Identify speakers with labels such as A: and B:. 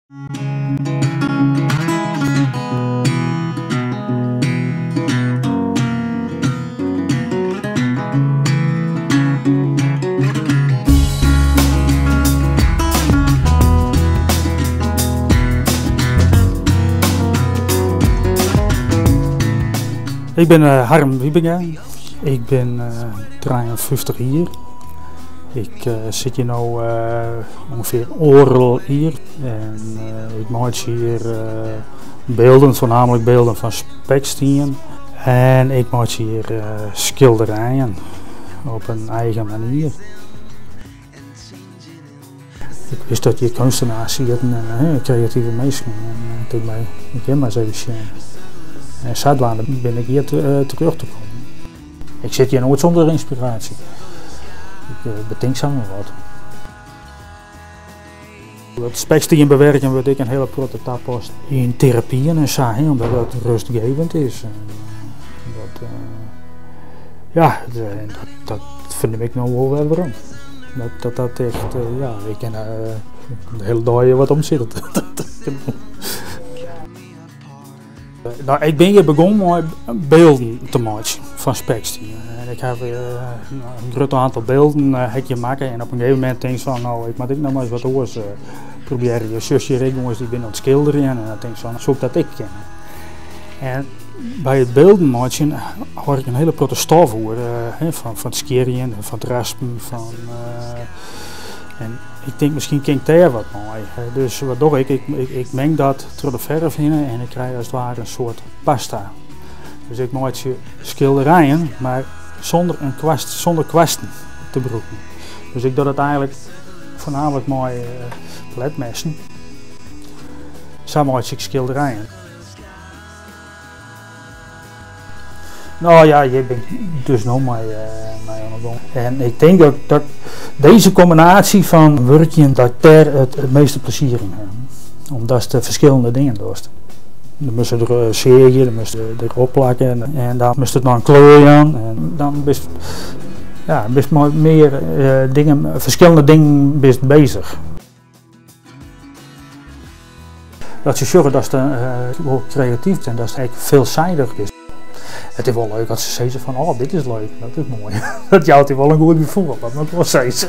A: Ik ben Harm Wiebinga. Ik ben 53 hier. Ik zit hier nu ongeveer oorlog hier. En ik maak hier beelden, voornamelijk beelden van spekstien. En ik maak hier schilderijen op een eigen manier. Ik wist dat je kunstenaars ziet en creatieve mensen. En toen ik heb maar eens even zien. En zodoende ben ik hier terug te komen. Ik zit hier nooit zonder inspiratie. Ik bedenk zo nog wat. Het spekstien bewerken wordt ik een hele prototype post in therapieën en zo, omdat het rustgevend is. Dat vind ik nou wel waarom. Dat echt, ik kan de hele dag wat omzitten. Nou, ik ben hier begonnen met beelden te maken van spekstien. En ik heb een groot aantal beelden maken en op een gegeven moment denk ik van, nou, ik moet nog maar eens wat anders proberen. Je zusje en jongens die binnen het schilderen en dan denk ik van, zoek dat ik ken. En bij het beelden maken hoor ik een hele grote stof hoor, van het skeren, van het raspen, en ik denk misschien kan ik daar wat mee. Dus wat doe ik? Ik meng dat door de verf in en ik krijg als het ware een soort pasta. Dus ik maak schilderijen, maar zonder kwasten te broeken. Dus ik doe dat eigenlijk voornamelijk met paletmessen. Zo maak ik schilderijen. Nou ja, je bent dus nog mee aan het doen. En ik denk dat deze combinatie van werkjes, dat daar het meeste plezier in hebben. Omdat je verschillende dingen doet. Dan moest je er serieën, dan moest je erop plakken en dan moest je het nog een kleur aan. En dan ben je meer verschillende dingen bezig. Dat je zorgt dat je wel creatief bent en dat je eigenlijk veelzijdig is. Het is wel leuk als ze zeggen van, oh dit is leuk, dat is mooi. Dat jouwt wel een goed gevoel, dat moet ik wel zeggen.